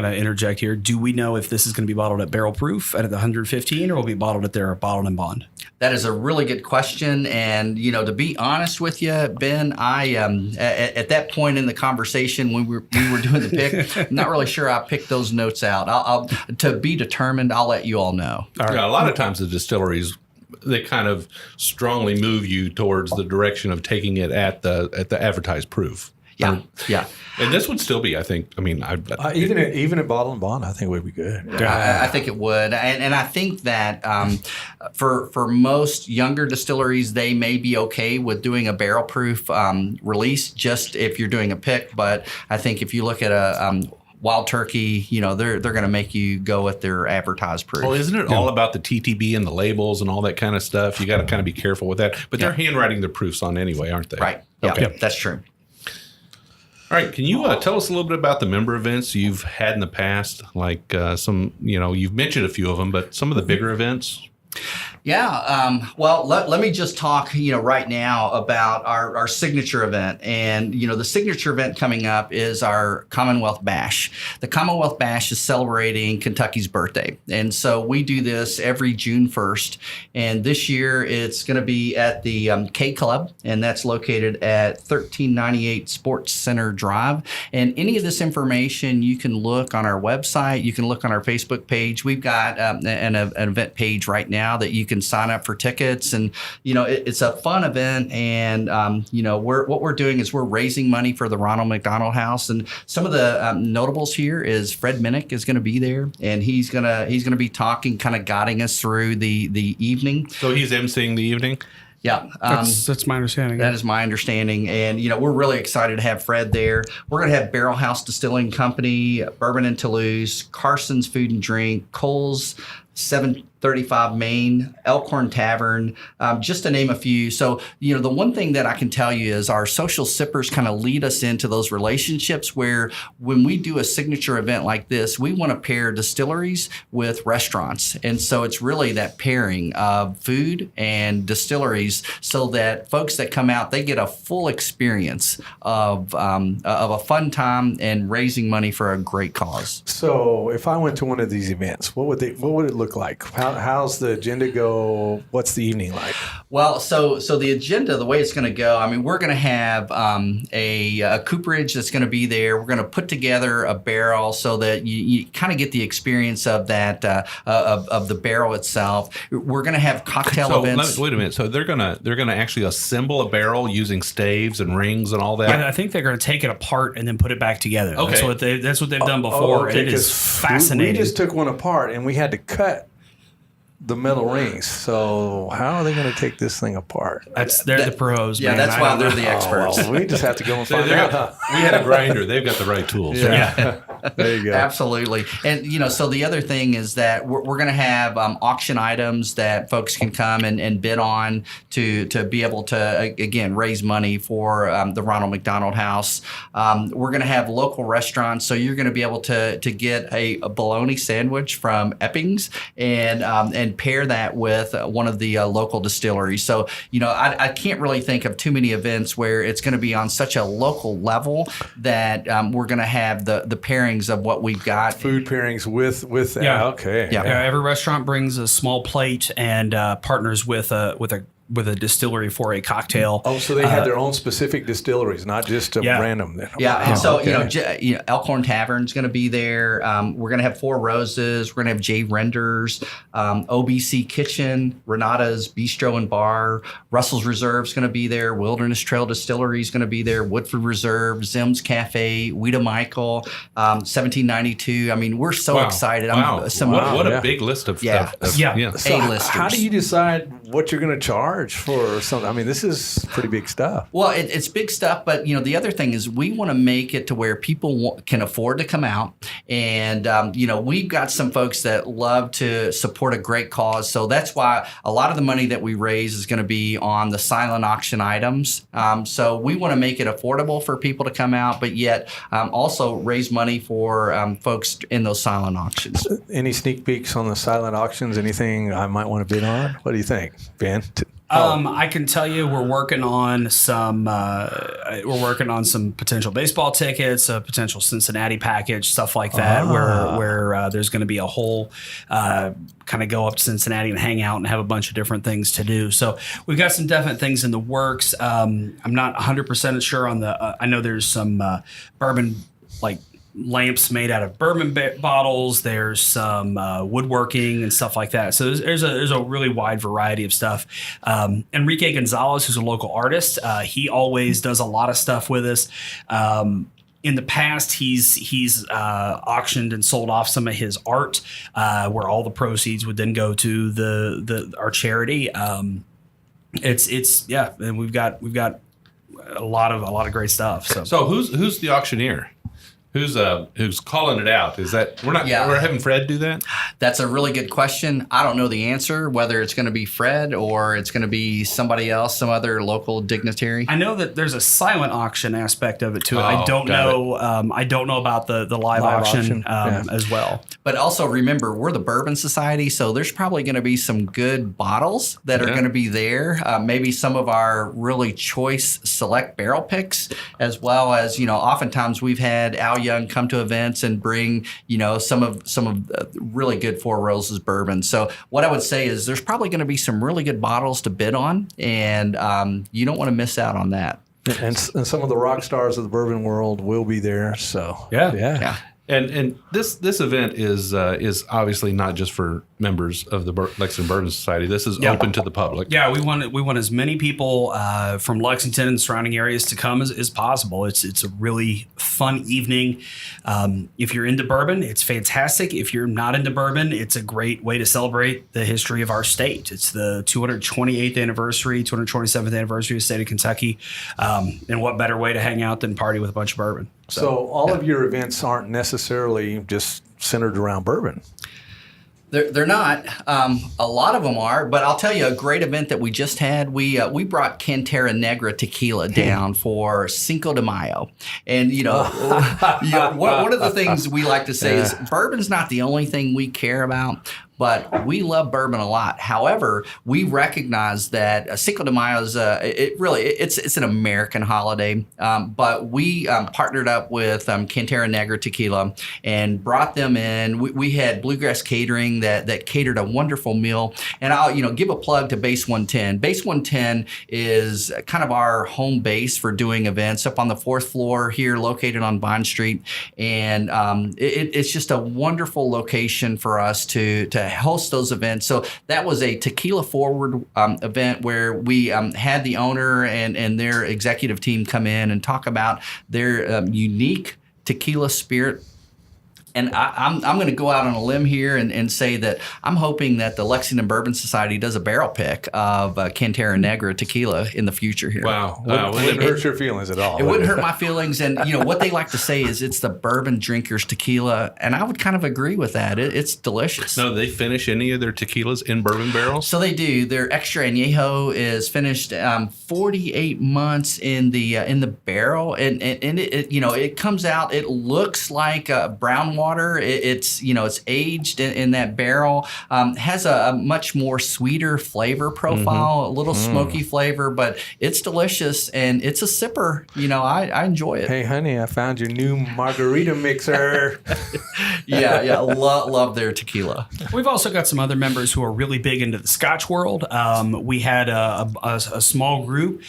to interject here. Do we know if this is going to be bottled at barrel proof at the 115, or will be bottled at their bottled and bond? That is a really good question. And, to be honest with you, Ben, I at that point in the conversation when we were doing the pick, I'm not really sure I picked those notes out. I'll to be determined, I'll let you all know. All right. Yeah, a lot of times the distilleries, they kind of strongly move you towards the direction of taking it at the advertised proof. Yeah. Yeah. And this would still be, I think. I mean, even at Bottle and Bond, I think we'd be good. I think it would, and I think that for most younger distilleries, they may be okay with doing a barrel proof release, just if you're doing a pick. But I think if you look at a Wild Turkey, they're going to make you go with their advertised proof. Well, isn't it all about the TTB and the labels and all that kind of stuff? You got to kind of be careful with that. But they're handwriting their proofs on anyway, aren't they? Right. Yeah, Okay. that's true. All right. Can you tell us a little bit about the member events you've had in the past? Like some, you've mentioned a few of them, but some of the bigger events? Yeah. Well, let me just talk, right now about our signature event. And, the signature event coming up is our Commonwealth Bash. The Commonwealth Bash is celebrating Kentucky's birthday. And so we do this every June 1st. And this year it's going to be at the K Club, and that's located at 1398 Sports Center Drive. And any of this information you can look on our website. You can look on our Facebook page. We've got an event page right now that you can sign up for tickets, and it's a fun event. And what we're doing is we're raising money for the Ronald McDonald House, and some of the notables here is Fred Minnick is going to be there, and he's gonna be talking, kind of guiding us through the evening. So he's emceeing the evening. Yeah, that's my understanding. That is my understanding, and we're really excited to have Fred there. We're going to have Barrel House Distilling Company, Bourbon in Toulouse, Carson's Food and Drink, Cole's 735 Main, Elkhorn Tavern, just to name a few. So, the one thing that I can tell you is our social sippers kind of lead us into those relationships where when we do a signature event like this, we want to pair distilleries with restaurants. And so it's really that pairing of food and distilleries so that folks that come out, they get a full experience of a fun time and raising money for a great cause. So if I went to one of these events, what would it look like? How's the agenda go? What's the evening like? Well, so the agenda, the way it's going to go, we're going to have a cooperage that's going to be there. We're going to put together a barrel so that you kind of get the experience of that of the barrel itself. We're going to have cocktail events. Wait a minute. So they're gonna actually assemble a barrel using staves and rings and all that. Yeah, I think they're going to take it apart and then put it back together. Okay. That's what they've done before. Okay, it is fascinating. We just took one apart and we had to cut the metal rings. So how are they going to take this thing apart? They're the pros. Yeah, man. that's why they're the experts. Well, we just have to go and find out. We had a grinder. They've got the right tools. Yeah. There you go. Absolutely. And, so the other thing is that we're going to have auction items that folks can come and bid on to be able to, again, raise money for the Ronald McDonald House. We're going to have local restaurants. So you're going to be able to get a bologna sandwich from Epping's and pair that with one of the local distilleries. So, I can't really think of too many events where it's going to be on such a local level that we're going to have the pairings of what we've got. Food pairings with that. Yeah. Okay. Yeah. Every restaurant brings a small plate and partners with a distillery for a cocktail. Oh, so they have their own specific distilleries, not just a random. Yeah, and so okay. Elkhorn Tavern's going to be there. We're going to have Four Roses. We're going to have J Renders, OBC Kitchen, Renata's Bistro and Bar, Russell's Reserve's going to be there. Wilderness Trail Distillery's going to be there. Woodford Reserve, Zim's Cafe, Weta Michael, 1792. We're so excited. Wow. What a big list of stuff. So A-listers. how do you decide what you're going to charge for something? This is pretty big stuff. Well, it's big stuff, but the other thing is we want to make it to where people can afford to come out, and we've got some folks that love to support a great cause, so that's why a lot of the money that we raise is going to be on the silent auction items. So we want to make it affordable for people to come out, but yet also raise money for folks in those silent auctions. Any sneak peeks on the silent auctions? Anything I might want to bid on? What do you think, Ben? I can tell you we're working on some potential baseball tickets, a potential Cincinnati package, stuff like that, where there's going to be a whole kind of go up to Cincinnati and hang out and have a bunch of different things to do. So we've got some definite things in the works. I'm not 100% sure on I know there's some bourbon lamps made out of bourbon bottles. There's some woodworking and stuff like that. So there's a really wide variety of stuff. Enrique Gonzalez, who's a local artist, he always does a lot of stuff with us. In the past, he's auctioned and sold off some of his art, where all the proceeds would then go to our charity. And we've got a lot of great stuff. So who's the auctioneer? Who's calling it out? Is that we're having Fred do that? That's a really good question. I don't know the answer, whether it's going to be Fred or it's going to be somebody else, some other local dignitary. I know that there's a silent auction aspect of it too. I don't know. I don't know about the live auction as well. But also remember, we're the Bourbon Society, so there's probably going to be some good bottles that are going to be there. Maybe some of our really choice select barrel picks, as well as oftentimes we've had Al Young come to events and bring some of really good Four Roses bourbon. So what I would say is there's probably going to be some really good bottles to bid on, and you don't want to miss out on that. And some of the rock stars of the bourbon world will be there. So yeah. And this event is obviously not just for members of the Lexington Bourbon Society. This is open to the public. Yeah, we want as many people from Lexington and surrounding areas to come as possible. It's a really fun evening. If you're into bourbon, it's fantastic. If you're not into bourbon, it's a great way to celebrate the history of our state. It's the 228th anniversary, 227th anniversary of the state of Kentucky. And what better way to hang out than party with a bunch of bourbon? So all of your events aren't necessarily just centered around bourbon. They're not. A lot of them are, but I'll tell you a great event that we just had. We brought Cantera Negra tequila down for Cinco de Mayo, and one of the things we like to say is bourbon's not the only thing we care about. But we love bourbon a lot. However, we recognize that Cinco de Mayo is it's an American holiday. But we partnered up with Cantera Negra Tequila and brought them in. We had Bluegrass Catering that catered a wonderful meal. And I'll give a plug to Base 110. Base 110 is kind of our home base for doing events up on the 4th floor here, located on Vine Street. And it's just a wonderful location for us to host those events. So that was a tequila forward event where we had the owner and their executive team come in and talk about their unique tequila spirit. And I'm going to go out on a limb here and say that I'm hoping that the Lexington Bourbon Society does a barrel pick of Cantera Negra tequila in the future here. Wow. Wouldn't hurt your feelings at all. It wouldn't hurt my feelings. And, what they like to say is it's the bourbon drinker's tequila. And I would kind of agree with that. It's delicious. No, they finish any of their tequilas in bourbon barrels? So they do. Their extra añejo is finished 48 months in the barrel. And it comes out, it looks like brown water. It's aged in that barrel. Has a much more sweeter flavor profile, a little smoky flavor, but it's delicious and it's a sipper. I enjoy it. Hey, honey, I found your new margarita mixer. Yeah, love their tequila. We've also got some other members who are really big into the Scotch world. We had a small group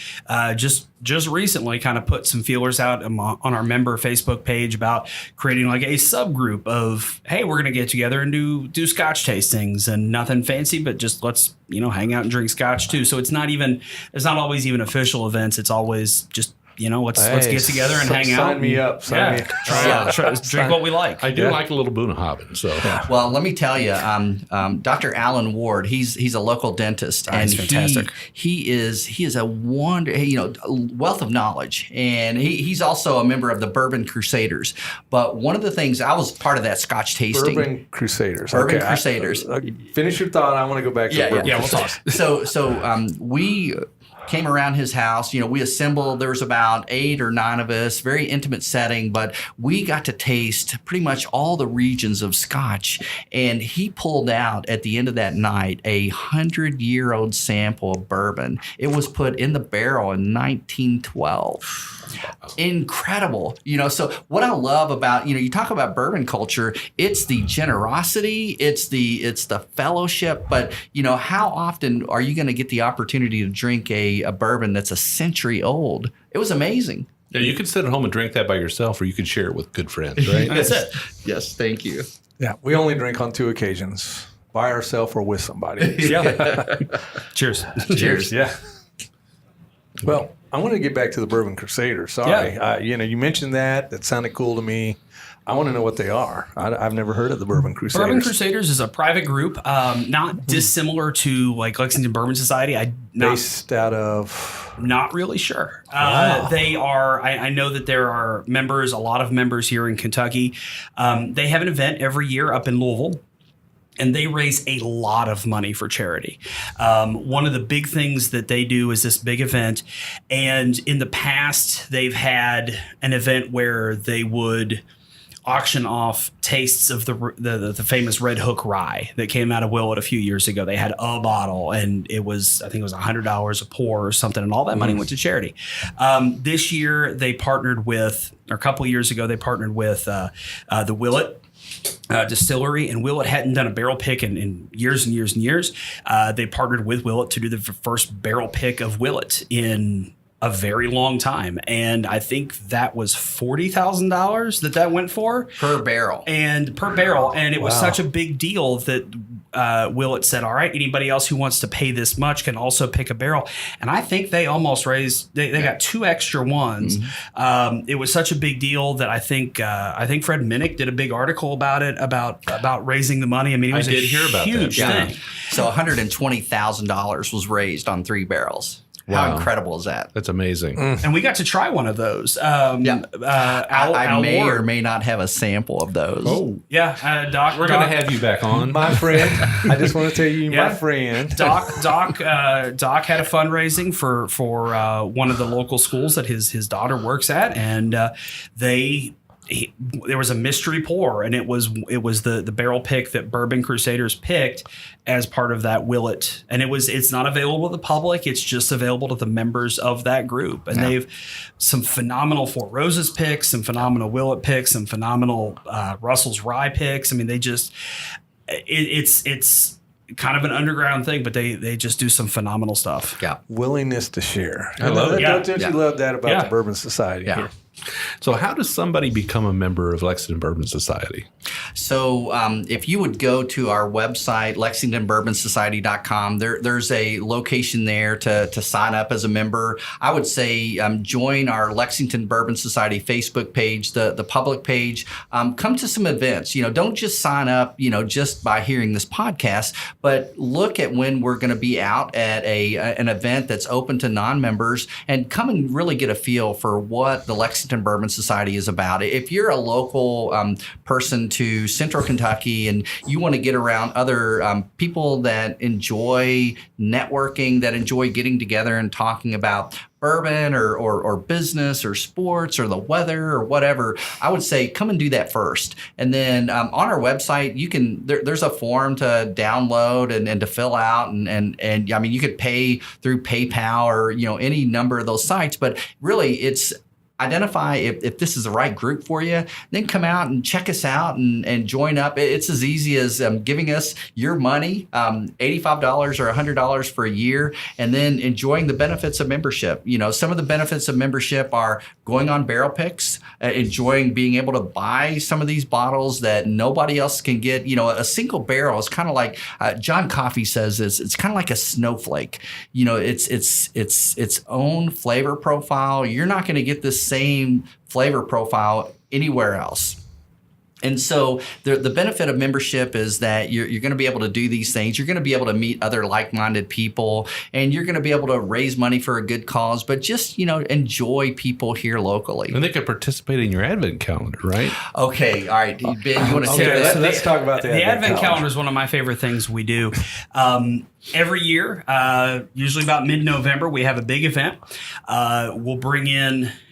just recently kind of put some feelers out on our member Facebook page about creating like a subgroup of, hey, we're going to get together and do Scotch tastings and nothing fancy, but just let's, hang out and drink Scotch too. So it's not always even official events. It's always just, let's get together and hang out. Sign me up. Try drink what we like. I do like a little Bunnahabhain. So, well, let me tell you, Dr. Alan Ward, he's a local dentist, and he's fantastic. He is a wealth of knowledge, and he's also a member of the Bourbon Crusaders. But one of the things, I was part of that Scotch tasting. Bourbon Crusaders. Bourbon Crusaders. Finish your thought. I want to go back to Bourbon. Yeah, we'll talk. So we came around his house. We assembled. There was about 8 or 9 of us, very intimate setting, but we got to taste pretty much all the regions of Scotch. And he pulled out at the end of that night a 100-year-old sample of bourbon. It was put in the barrel in 1912. Incredible. So what I love about, you talk about bourbon culture, it's the generosity, it's the fellowship, but how often are you going to get the opportunity to drink a bourbon that's a century old? It was amazing. Yeah, you could sit at home and drink that by yourself, or you could share it with good friends, right? That's it. Yes, thank you. Yeah, we only drink on 2 occasions: by ourselves or with somebody. Yeah. Cheers. Cheers. Yeah. Well, I want to get back to the Bourbon Crusaders. Sorry, Yeah. You mentioned that. That sounded cool to me. I want to know what they are. I've never heard of the Bourbon Crusaders. Bourbon Crusaders is a private group, not dissimilar to like Lexington Bourbon Society. Based out of. Not really sure. Wow. They are. I know that there are members, a lot of members here in Kentucky. They have an event every year up in Louisville. And they raise a lot of money for charity. One of the big things that they do is this big event. And in the past, they've had an event where they would auction off tastes of the famous Red Hook rye that came out of Willett a few years ago. They had a bottle, and I think it was $100 a pour or something, and all that money went to charity. This year, they partnered with, or a couple of years ago, they partnered with the Willett distillery, and Willett hadn't done a barrel pick in years and years and years. They partnered with Willett to do the first barrel pick of Willett in a very long time, and I think that was $40,000 that went for Per barrel. and it was such a big deal that Willett said, all right, anybody else who wants to pay this much can also pick a barrel. And I think they almost raised, they got 2 extra ones. Mm-hmm. It was such a big deal that I think Fred Minnick did a big article about it, about raising the money. I mean, it was I did hear about that. huge Yeah. thing. So $120,000 was raised on 3 barrels. How Wow. incredible is that? That's amazing. And we got to try one of those. I Al may Ward. or may not have a sample of those. Oh, Yeah, Doc. we're going to have you back on. My friend. I just want to tell you, Yeah. my friend. Doc had a fundraising for one of the local schools that his daughter works at, and there was a mystery pour, and it was the barrel pick that Bourbon Crusaders picked as part of that Willett, and it's not available to the public. It's just available to the members of that group, and they've some phenomenal Four Roses picks, some phenomenal Willett picks, some phenomenal Russell's Rye picks. I mean, they just it's kind of an underground thing, but they just do some phenomenal stuff. Yeah. Willingness to share. I love it. Don't Yeah. you love that about Yeah. the Bourbon Society? Yeah. Here? So how does somebody become a member of Lexington Bourbon Society? So if you would go to our website, LexingtonBourbonSociety.com, there's a location there to sign up as a member. I would say join our Lexington Bourbon Society Facebook page, the public page. Come to some events. Don't just sign up, just by hearing this podcast, but look at when we're going to be out at an event that's open to non-members, and come and really get a feel for what the Lexington Bourbon Society is about. If you're a local person to Central Kentucky and you want to get around other people that enjoy networking, that enjoy getting together and talking about bourbon or business or sports or the weather or whatever, I would say come and do that first. And then on our website, you can there's a form to download and to fill out, and I mean, you could pay through PayPal or any number of those sites, but really it's identify if this is the right group for you, then come out and check us out and join up. It's as easy as giving us your money, $85 or $100 for a year, and then enjoying the benefits of membership. Some of the benefits of membership are going on barrel picks, enjoying being able to buy some of these bottles that nobody else can get. A single barrel is kind of like John Coffey says it's kind of like a snowflake. It's its own flavor profile. You're not going to get this same flavor profile anywhere else. And so the benefit of membership is that you're going to be able to do these things. You're going to be able to meet other like-minded people, and you're going to be able to raise money for a good cause, but just, enjoy people here locally. And they could participate in your advent calendar, right? Okay. All right. Ben, you want to take Okay, that? let's talk about The Advent calendar is one of my favorite things we do. Every year, usually about mid-November, we have a big event.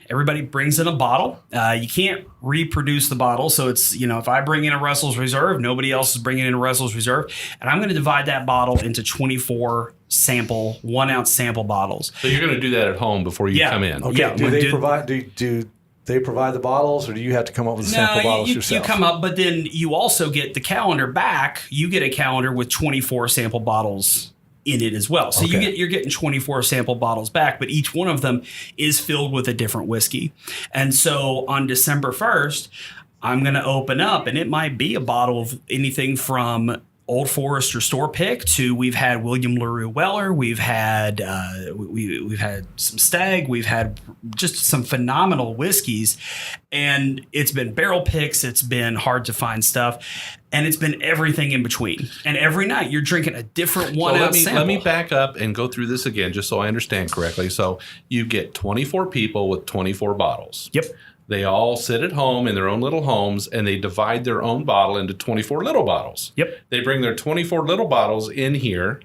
Everybody brings in a bottle. You can't reproduce the bottle. So it's, if I bring in a Russell's Reserve, nobody else is bringing in a Russell's Reserve. And I'm going to divide that bottle into 24 1-ounce sample bottles. So you're going to do that at home before you come in. Okay. Yeah, do they provide? Do they provide the bottles, or do you have to come up with sample bottles yourself? You come up, but then you also get the calendar back. You get a calendar with 24 sample bottles in it as well. So Okay. you're getting 24 sample bottles back, but each one of them is filled with a different whiskey. And so on December 1st, I'm going to open up, and it might be a bottle of anything from Old Forester store pick to we've had William LaRue Weller, we've had we've had some Stag, we've had just some phenomenal whiskeys, and it's been barrel picks, it's been hard to find stuff, and it's been everything in between. And every night you're drinking a different one. So let me back up and go through this again, just so I understand correctly. So you get 24 people with 24 bottles. Yep. They all sit at home in their own little homes, and they divide their own bottle into 24 little bottles. Yep. They bring their 24 little bottles in here,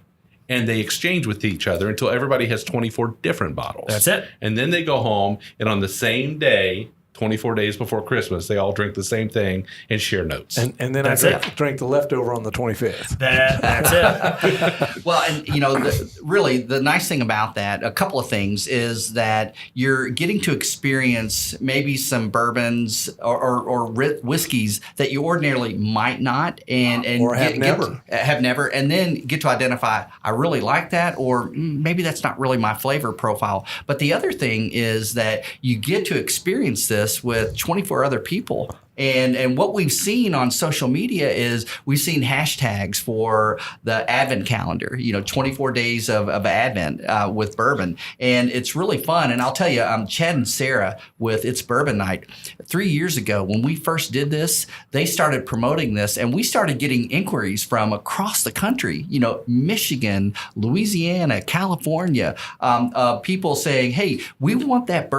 and they exchange with each other until everybody has 24 different bottles. That's it. And then they go home, and on the same day, 24 days before Christmas, they all drink the same thing and share notes. And then That's I drank the leftover on the 25th. That's it. Well, and really the nice thing about that, a couple of things, is that you're getting to experience maybe some bourbons or whiskeys that you ordinarily might not and Or have never, and then get to identify, I really like that, or maybe that's not really my flavor profile. But the other thing is that you get to experience this with 24 other people. And what we've seen on social media is we've seen hashtags for the Advent calendar, 24 days of Advent with bourbon. And it's really fun. And I'll tell you, Chad and Sarah with It's Bourbon Night, 3 years ago, when we first did this, they started promoting this, and we started getting inquiries from across the country, Michigan, Louisiana, California, people saying, hey, we want that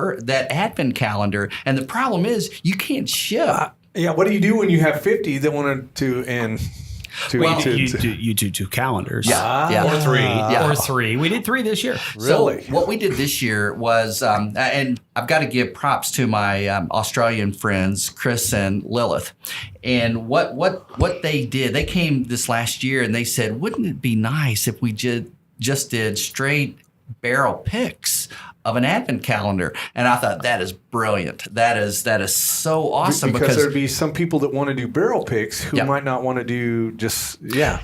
Advent calendar. And the problem is you can't ship. Yeah, what do you do when you have 50 that wanted to end? You do 2 calendars. Yeah. Or 3. Or 3. We did 3 this year. Really? So what we did this year was, and I've got to give props to my Australian friends, Chris and Lilith. And what they did, they came this last year and they said, wouldn't it be nice if we just did straight barrel picks of an Advent calendar? And I thought, that is brilliant. That is so awesome. Because there'd be some people that want to do barrel picks who might not want to do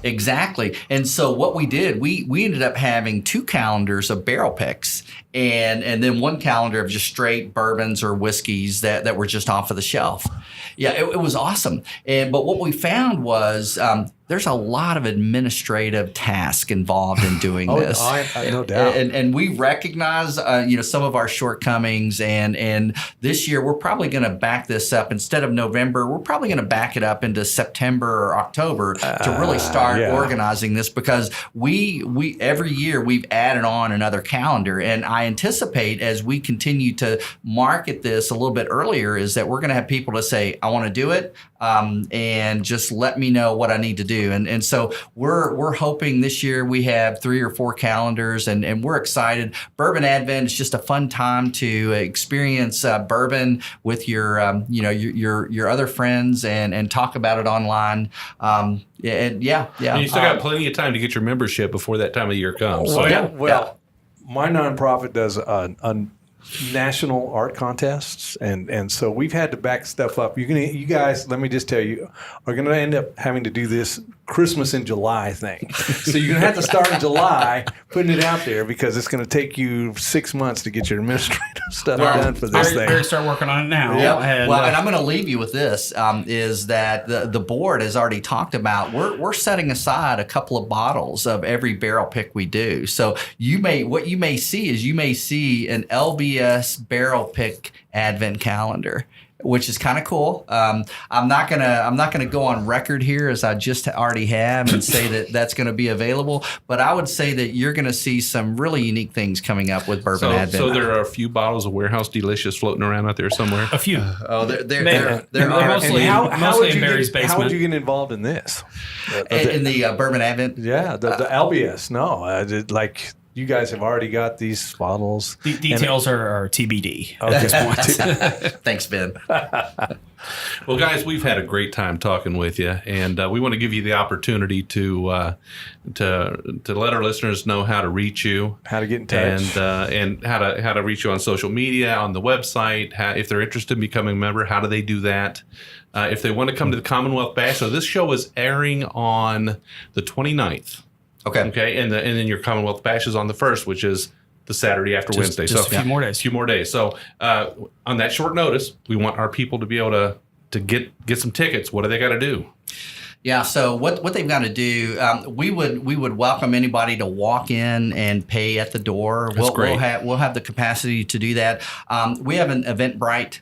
Exactly. And so what we did, we ended up having 2 calendars of barrel picks and then 1 calendar of just straight bourbons or whiskeys that were just off of the shelf. Yeah, it was awesome. But what we found was there's a lot of administrative tasks involved in doing this. I no doubt. And we recognize some of our shortcomings, and this year we're probably going to back this up. Instead of November, we're probably going to back it up into September or October to really start organizing this, because we every year we've added on another calendar, and I anticipate as we continue to market this a little bit earlier is that we're going to have people to say, I want to do it, and just let me know what I need to do. And so we're hoping this year we have 3 or 4 calendars, and we're excited. Bourbon Advent is just a fun time to experience bourbon with your other friends and talk about it online. And you still got plenty of time to get your membership before that time of year comes. My nonprofit does a national art contests, and so we've had to back stuff up. You guys, let me just tell you, are going to end up having to do this Christmas in July thing. So you're going to have to start in July putting it out there, because it's going to take you 6 months to get your administrative stuff done for this thing. Better start working on it now. Yeah. And, and I'm going to leave you with this, is that the board has already talked about, we're setting aside a couple of bottles of every barrel pick we do. So what you may see an LBS barrel pick Advent calendar, which is kind of cool. I'm not gonna go on record here, as I just already have, and say that that's going to be available. But I would say that you're going to see some really unique things coming up with Bourbon Advent. So there are a few bottles of Warehouse Delicious floating around out there somewhere. A few. There are mostly in Barry's basement. How would you get involved in this? In the Bourbon Advent. Yeah, the LBS. No, you guys have already got these bottles. The details are TBD at this point. Thanks, Ben. Well, guys, we've had a great time talking with you, and we want to give you the opportunity to let our listeners know how to reach you, how to get in touch, and how to reach you on social media, on the website. If they're interested in becoming a member, how do they do that? If they want to come to the Commonwealth Bash, so this show is airing on the 29th. Okay. And then your Commonwealth Bash is on the 1st, which is the Saturday after Wednesday. Just a few more days. A few more days. So on that short notice, we want our people to be able to get some tickets. What do they got to do? Yeah, so what they've got to do, we would welcome anybody to walk in and pay at the door. Great. We'll have the capacity to do that. We have an Eventbrite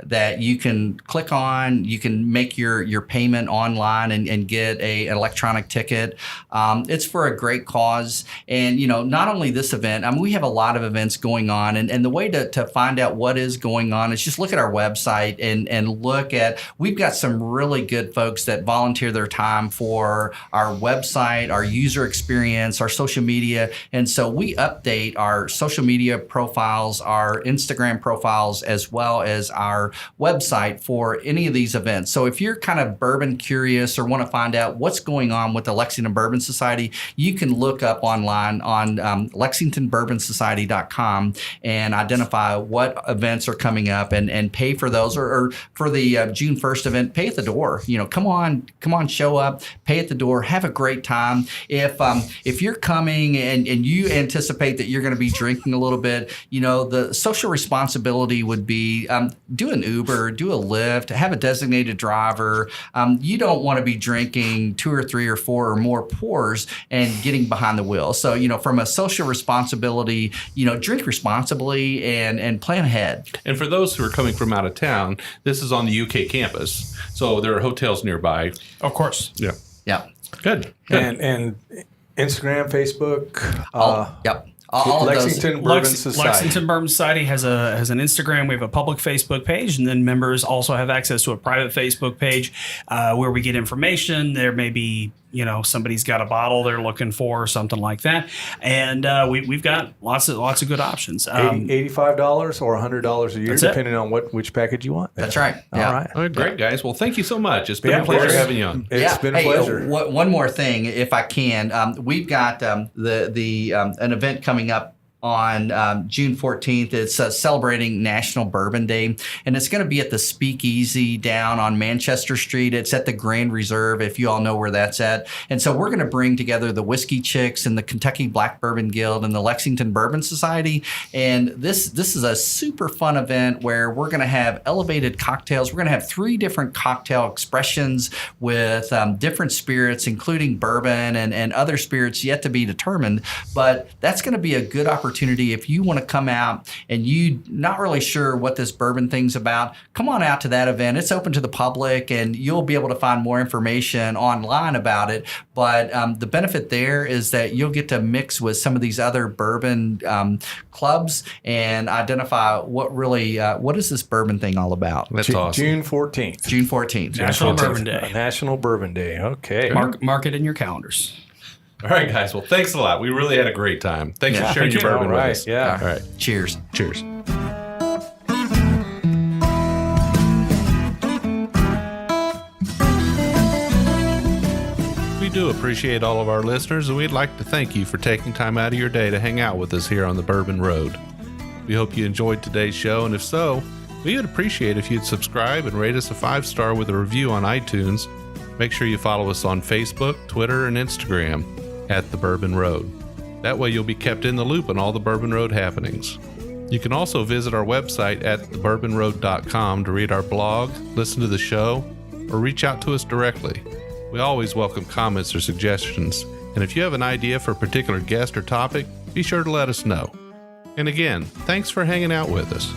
that you can click on. You can make your payment online and get an electronic ticket. It's for a great cause, and not only this event. We have a lot of events going on, and the way to find out what is going on is just look at our website and look at. We've got some really good folks that volunteer their time for our website, our user experience, our social media. And so we update our social media profiles, our Instagram profiles, as well as our website for any of these events. So if you're kind of bourbon curious or want to find out what's going on with the Lexington Bourbon Society, you can look up online on LexingtonBourbonSociety.com and identify what events are coming up and pay for those, or for the June 1st event, pay at the door. Come on, show up, pay at the door, have a great time. If you're coming and you anticipate that you're going to be drinking a little bit, the social responsibility would be do an Uber, do a Lyft, have a designated driver. You don't want to be drinking 2 or 3 or 4 or more pours and getting behind the wheel. So, from a social responsibility, drink responsibly and plan ahead. And for those who are coming from out of town, this is on the UK campus. So there are hotels nearby. Of course. Yeah. Yeah. Good. And Instagram, Facebook. Yep. All Lexington Bourbon Society. Lexington Bourbon Society has an Instagram. We have a public Facebook page, and then members also have access to a private Facebook page where we get information. There may be, somebody's got a bottle they're looking for or something like that, and we've got lots of good options. $85 or $100 a year, depending on which package you want. That's right. Yeah. All right. All right, great, guys. Well, thank you so much. It's been a pleasure having you on. It's been a pleasure. One more thing, if I can. We've got an event coming up on June 14th. It's celebrating National Bourbon Day, and it's going to be at the Speakeasy down on Manchester Street. It's at the Grand Reserve, if you all know where that's at. And so we're going to bring together the Whiskey Chicks and the Kentucky Black Bourbon Guild and the Lexington Bourbon Society. And this is a super fun event where we're going to have elevated cocktails. We're going to have 3 different cocktail expressions with different spirits, including bourbon and other spirits yet to be determined. But that's going to be a good opportunity if you want to come out and you're not really sure what this bourbon thing's about. Come on out to that event. It's open to the public, and you'll be able to find more information online about it. But the benefit there is that you'll get to mix with some of these other bourbon clubs and identify what is this bourbon thing all about. That's awesome. June 14th. June 14th. National Bourbon Day. National Bourbon Day. Okay. Mark it in your calendars. All right, guys. Well, thanks a lot. We really had a great time. Thanks for sharing your bourbon with us. Yeah. All right. Cheers. Cheers. We do appreciate all of our listeners, and we'd like to thank you for taking time out of your day to hang out with us here on the Bourbon Road. We hope you enjoyed today's show, and if so, we would appreciate if you'd subscribe and rate us a 5-star with a review on iTunes. Make sure you follow us on Facebook, Twitter, and Instagram at The Bourbon Road. That way you'll be kept in the loop on all the Bourbon Road happenings. You can also visit our website at thebourbonroad.com to read our blog, listen to the show, or reach out to us directly. We always welcome comments or suggestions, and if you have an idea for a particular guest or topic, be sure to let us know. And again, thanks for hanging out with us.